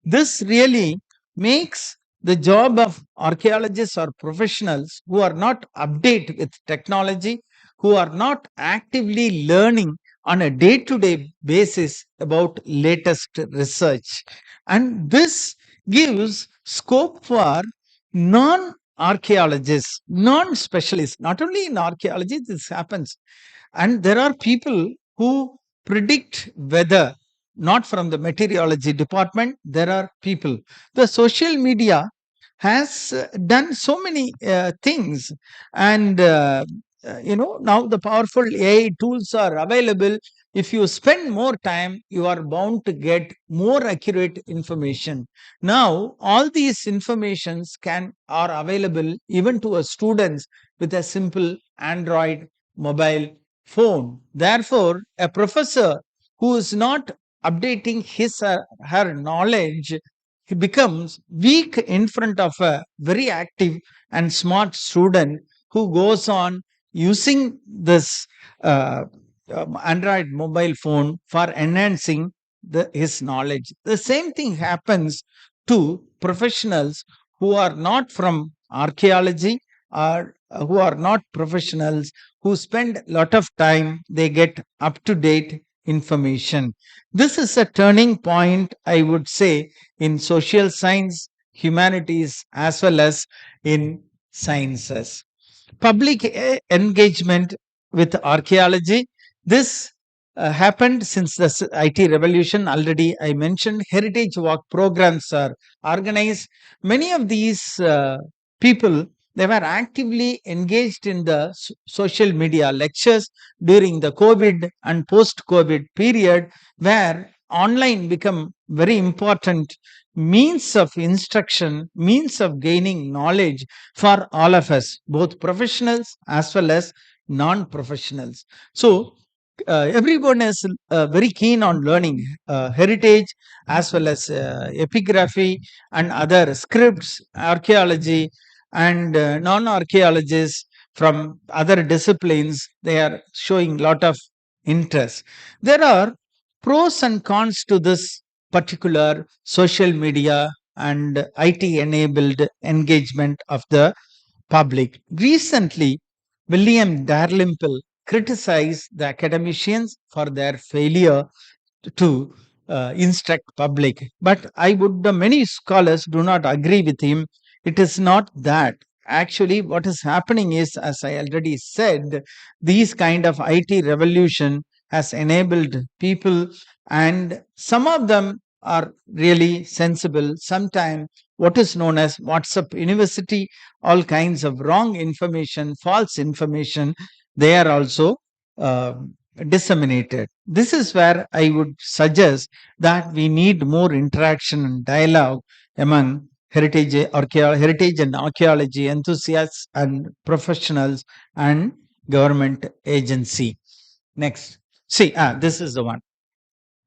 This really makes the job of archaeologists or professionals who are not updated with technology, who are not actively learning on a day-to-day basis about latest research. And this gives scope for non-archaeologists, non-specialists. Not only in archaeology, this happens. And there are people who predict weather, not from the meteorology department. There are people. The social media has done so many things, and now the powerful AI tools are available. If you spend more time, you are bound to get more accurate information. Now all these informations can are available even to a students with a simple Android mobile phone. Therefore, a professor who is not updating his or her knowledge, he becomes weak in front of a very active and smart student who goes on using this Android mobile phone for enhancing his knowledge. The same thing happens to professionals who are not from archaeology or who are not professionals, who spend a lot of time, they get up to date information. This is a turning point, I would say, in social science, humanities, as well as in sciences. Public engagement with archaeology. This happened since the IT revolution. Already I mentioned heritage walk programs are organized. Many of these people, they were actively engaged in the social media lectures during the COVID and post COVID period, where online become very important means of instruction, means of gaining knowledge for all of us, both professionals as well as non professionals. So, everyone is very keen on learning heritage as well as epigraphy and other scripts, archaeology, and non archaeologists from other disciplines. They are showing lot of interest. There are pros and cons to this particular social media and IT enabled engagement of the public. Recently, William Dalrymple criticized the academicians for their failure to instruct public. But I would, the many scholars do not agree with him. It is not that. Actually, what is happening is, as I already said, these kind of IT revolution has enabled people, and some of them are really sensible. Sometimes what is known as WhatsApp University, all kinds of wrong information, false information, they are also uh, disseminated. This is where I would suggest that we need more interaction and dialogue among heritage and archaeology enthusiasts and professionals and government agency. Next, see, this is the one.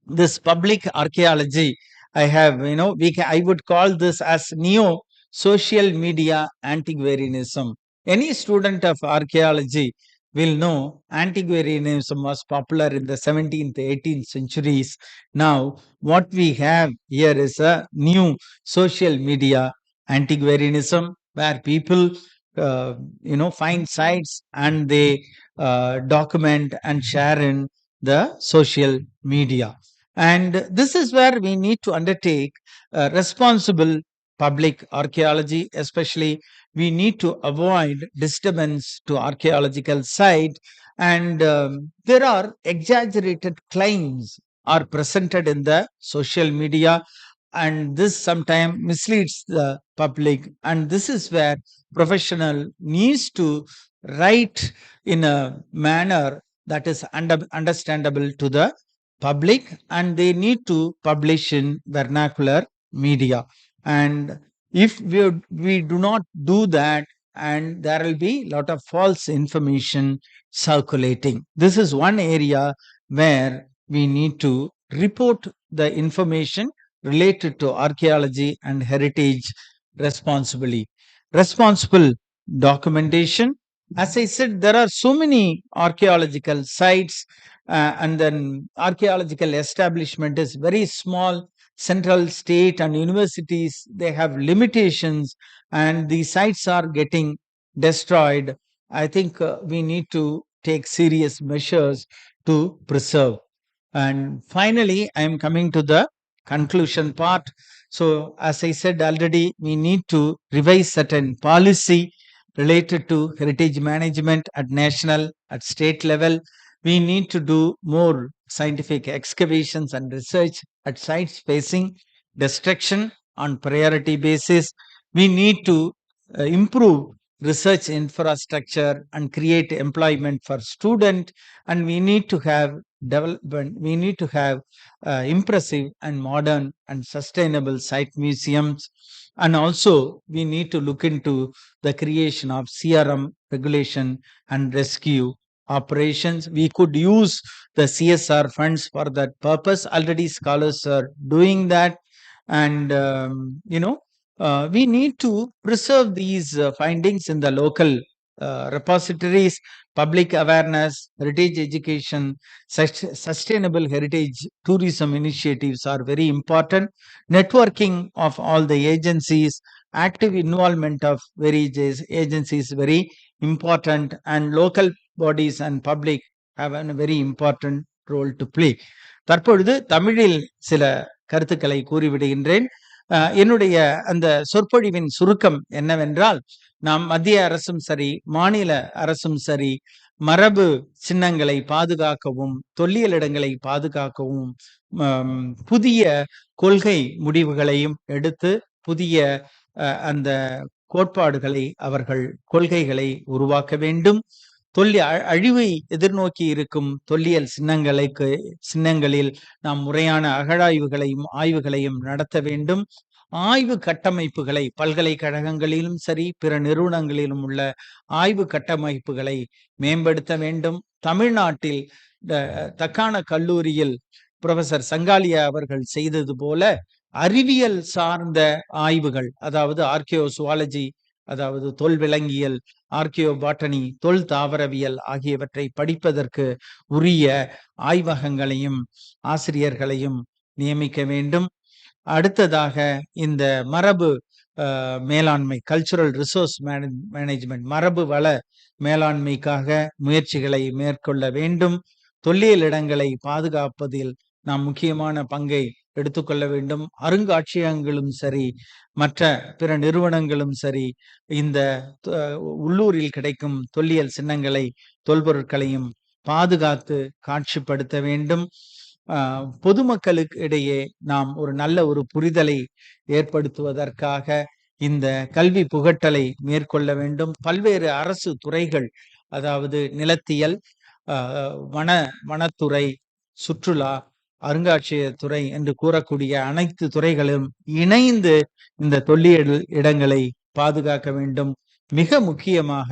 This public archaeology, I have, I would call this as neo social media antiquarianism. Any student of archaeology will know antiquarianism was popular in the 17th 18th centuries. Now what we have here is a new social media antiquarianism, where people find sites and they document and share in the social media. And this is where we need to undertake responsible public archaeology. Especially, we need to avoid disturbance to archaeological site. And there are exaggerated claims are presented in the social media, and this sometimes misleads the public. And this is where professional needs to write in a manner that is understandable to the public, and they need to publish in vernacular media. And if we do not do that, and there will be lot of false information circulating. This is one area where we need to report the information related to archaeology and heritage responsibly. Responsible documentation. As I said, there are so many archaeological sites, and then archaeological establishment is very small. Central, state, and universities, they have limitations, and the sites are getting destroyed. I think we need to take serious measures to preserve. And finally, I am coming to the conclusion part. So, as I said already, we need to revise certain policy related to heritage management at national, at state level. We need to do more scientific excavations and research at sites facing destruction on priority basis. We need to improve research infrastructure and create employment for student, and we need to have development, we need to have impressive and modern and sustainable site museums. And also we need to look into the creation of CRM regulation and rescue operations. We could use the CSR funds for that purpose. Already scholars are doing that. And we need to preserve these findings in the local repositories. Public awareness, heritage education, sustainable heritage tourism initiatives are very important. Networking of all the agencies active involvement of various agencies very important, and local bodies and public have a very important role to play. தற்பொழுது தமிழில் சில கருத்துக்களை கூறிவிடுகின்றேன். என்னுடைய அந்த சொற்பொழிவின் சுருக்கம் என்னவென்றால், நாம் மத்திய அரசும் சரி, மாநில அரசும் சரி, மரபு சின்னங்களை பாதுகாக்கவும், தொல்லியல் இடங்களை பாதுகாக்கவும் புதிய கொள்கை முடிவுகளையும் எடுத்து, புதிய அந்த கோட்பாடுகளை, அவர்கள் கொள்கைகளை உருவாக்க வேண்டும். அழிவை எதிர்நோக்கி இருக்கும் தொல்லியல் சின்னங்களில் நாம் முறையான அகழாய்வுகளையும் ஆய்வுகளையும் நடத்த வேண்டும். ஆய்வு கட்டமைப்புகளை பல்கலைக்கழகங்களிலும் சரி, பிற நிறுவனங்களிலும் உள்ள ஆய்வு கட்டமைப்புகளை மேம்படுத்த வேண்டும். தமிழ்நாட்டில் தக்கான கல்லூரியில் புரொஃபசர் சங்காலியா அவர்கள் செய்தது போல அறிவியல் சார்ந்த ஆய்வுகள், அதாவது ஆர்கியோசுவாலஜி, அதாவது தொல் விலங்கியல், ஆர்கியோபாட்டனி, தொல் தாவரவியல் ஆகியவற்றை படிப்பதற்கு உரிய ஆய்வகங்களையும் ஆசிரியர்களையும் நியமிக்க வேண்டும். அடுத்ததாக இந்த மரபு மேலாண்மை, கல்ச்சுரல் ரிசோர்ஸ் மேனேஜ்மெண்ட், மரபு வள மேலாண்மைக்காக முயற்சிகளை மேற்கொள்ள வேண்டும். தொல்லியல் இடங்களை பாதுகாப்பதில் நாம் முக்கியமான பங்கை எடுத்துக்கொள்ள வேண்டும். அருங்காட்சியகங்களும் சரி, மற்ற பிற நிறுவனங்களும் சரி, இந்த உள்ளூரில் கிடைக்கும் தொல்லியல் சின்னங்களை, தொல்பொருட்களையும் பாதுகாத்து காட்சிப்படுத்த வேண்டும். பொதுமக்களுக்கு இடையே நாம் ஒரு நல்ல ஒரு புரிதலை ஏற்படுத்துவதற்காக இந்த கல்வி புகட்டலை மேற்கொள்ள வேண்டும். பல்வேறு அரசு துறைகள், அதாவது நிலத்தியல், வனத்துறை, சுற்றுலா, அருங்காட்சியகத்துறை என்று கூறக்கூடிய அனைத்து துறைகளும் இணைந்து இந்த தொல்லியல் இடங்களை பாதுகாக்க வேண்டும். மிக முக்கியமாக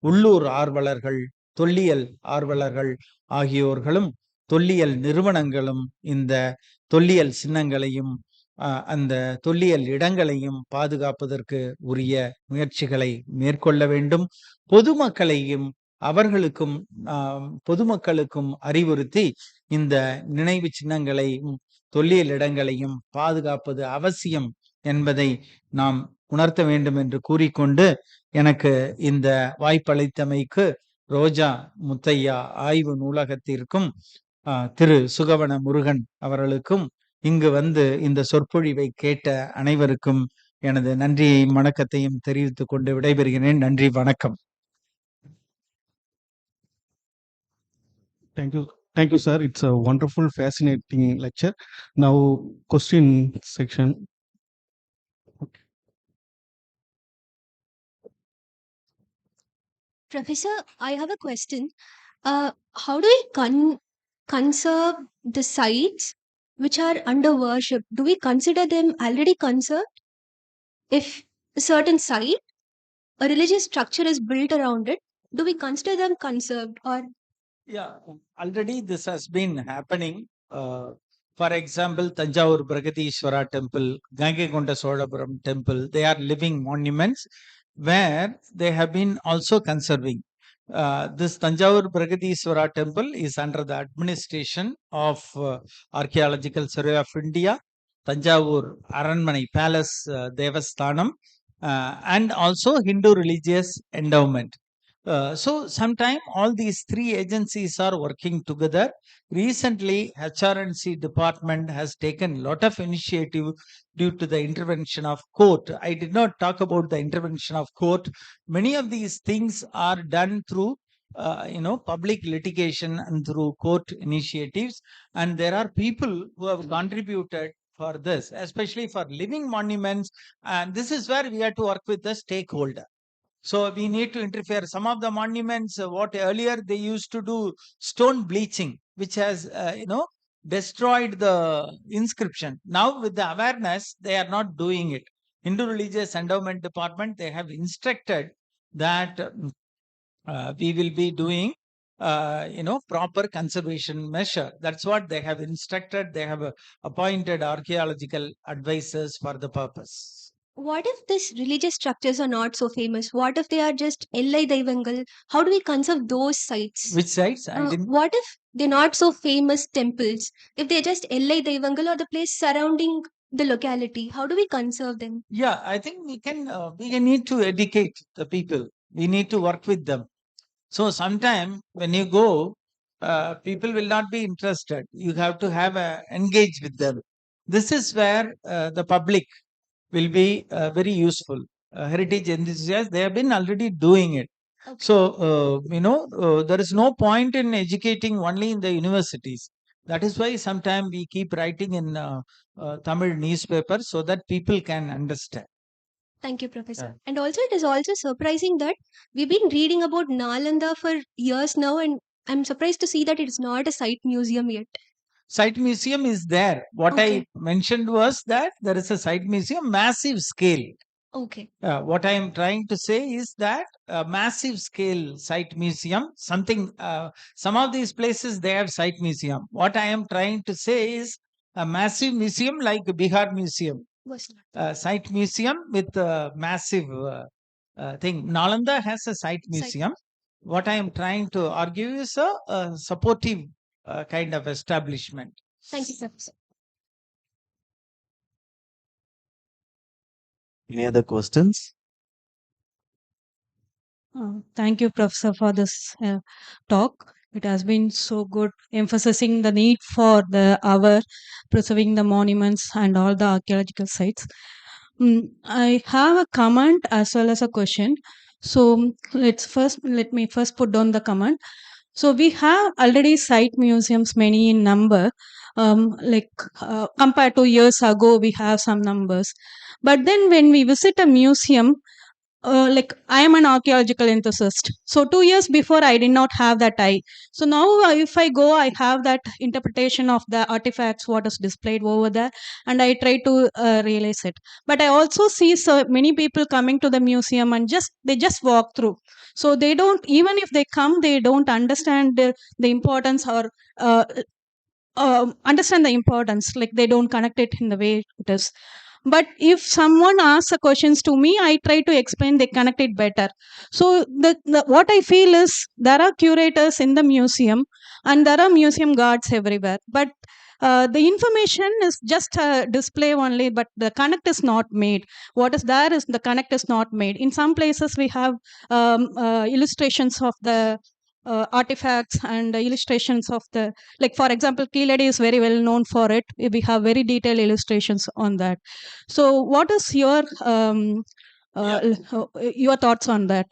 உள்ளூர் ஆர்வலர்கள், தொல்லியல் ஆர்வலர்கள் ஆகியோர்களும் தொல்லியல் நிறுவனங்களும் இந்த தொல்லியல் சின்னங்களையும் அந்த தொல்லியல் இடங்களையும் பாதுகாப்பதற்கு உரிய முயற்சிகளை மேற்கொள்ள வேண்டும். பொதுமக்களுக்கும் அறிவுறுத்தி இந்த நினைவு சின்னங்களையும் தொல்லியல் இடங்களையும் பாதுகாப்பது அவசியம் என்பதை நாம் உணர்த்த வேண்டும் என்று கூறிக்கொண்டு, எனக்கு இந்த வாய்ப்பளித்தமைக்கு ரோஜா முத்தையா ஆய்வு நூலகத்திற்கும் திரு சுகவன முருகன் அவர்களுக்கும், இங்கு வந்து இந்த சொற்பொழிவை கேட்ட அனைவருக்கும் எனது நன்றியையும் வணக்கத்தையும் தெரிவித்துக் கொண்டு விடைபெறுகிறேன். நன்றி, வணக்கம். Thank you, sir. It's a wonderful, fascinating lecture. Now, question section. Okay. Professor, I have a question. How do we conserve the sites which are under worship? Do we consider them already conserved? If a certain site, a religious structure is built around it, do we consider them conserved? Or yeah, already this has been happening. For example, Tanjavur Bragadishwara temple, Gangekonda Solapuram temple, they are living monuments where they have been also conserving. This Tanjavur Bragadishwara temple is under the administration of Archaeological Survey of India, Tanjavur Aranmanai Palace Devasthanam, and also Hindu Religious Endowment. So sometime all these three agencies are working together. Recently, HRNC department has taken a lot of initiative due to the intervention of court. I did not talk about the intervention of court. Many of these things are done through public litigation and through court initiatives, and there are people who have contributed for this, especially for living monuments, and this is where we have to work with the stakeholder. So we need to interfere. Some of the monuments, what earlier they used to do stone bleaching, which has destroyed the inscription. Now with the awareness, they are not doing it. Hindu Religious Endowment Department, they have instructed that we will be doing proper conservation measure. That's what they have instructed. They have appointed archaeological advisors for the purpose. What if these religious structures are not so famous? What if they are just Ellai Daivangal? How do we conserve those sites? Which sites? What if they're not so famous temples? If they're just Ellai Daivangal or the place surrounding the locality? How do we conserve them? Yeah, I think we need to educate the people. We need to work with them. So sometime when you go, people will not be interested. You have to have engage with them. This is where the public will be very useful. Heritage enthusiasts, they have been already doing it. Okay. So, there is no point in educating only in the universities. That is why sometimes we keep writing in Tamil newspaper so that people can understand. Thank you, Professor. Yeah. And also, it is also surprising that we've been reading about Nalanda for years now, and I'm surprised to see that it is not a site museum yet. Site museum is there. What I Okay. mentioned was that there is a site museum, massive scale. Okay. What I am trying to say is that a massive scale site museum, some of these places they have site museum. What I am trying to say is a massive museum like Bihar Museum, Was site museum with a massive thing. Nalanda has a site site. museum. What I am trying to argue is a supportive kind of establishment. Thank you, Professor. Any other questions? Thank you, Professor, for this talk. It has been so good, emphasizing the need for our preserving the monuments and all the archaeological sites. I have a comment as well as a question. So let me first put down the comment. So we have already site museums, many in number. Compared to years ago, we have some numbers. But then when we visit a museum, I am an archaeological enthusiast. So 2 years before, I did not have that eye. So now, if I go, I have that interpretation of the artifacts, what is displayed over there, and I try to realize it. But I also see so many people coming to the museum and they just walk through. So they don't, even if they come, they don't understand the importance or understand the importance. Like they don't connect it in the way it is. But if someone asks a questions to me, I try to explain, they connect it better. So what I feel is there are curators in the museum and there are museum guards everywhere, but the information is just a display only, but the connect is not made. What is there is the connect is not made. In some places we have illustrations of the artifacts and illustrations of the, like for example, Keeladi is very well known for it. We have very detailed illustrations on that. So what is your your thoughts on that?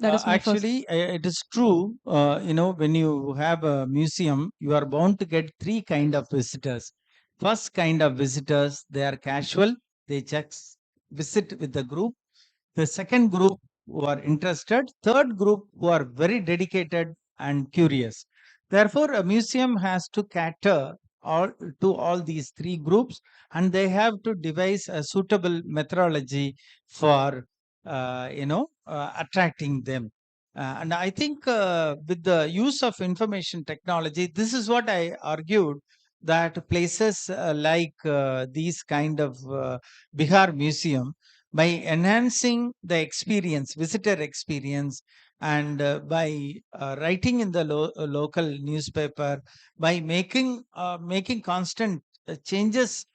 That is my first. Actually, it is true. When you have a museum, you are bound to get three kind of visitors. First kind of visitors, they are casual. They just visit with the group. The second group who are interested. Third group who are very dedicated and curious. Therefore, a museum has to cater all to all these three groups, and they have to devise a suitable methodology for attracting them. And I think with the use of information technology, this is what I argued, that places like these kind of Bihar Museum, by enhancing the experience, visitor experience, and by writing in the local newspaper, by making constant changes,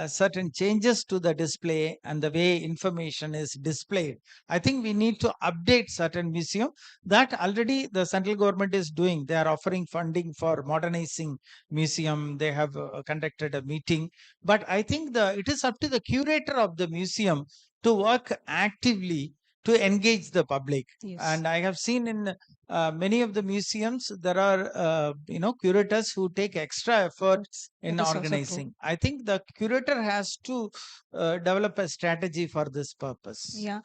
certain changes to the display and the way information is displayed. I think we need to update certain museum that already the central government is doing. They are offering funding for modernizing museum. They have conducted a meeting, but I think it is up to the curator of the museum to work actively to engage the public. Yes. And I have seen in many of the museums there are curators who take extra effort in That is also true. organizing. I think the curator has to develop a strategy for this purpose. Yeah.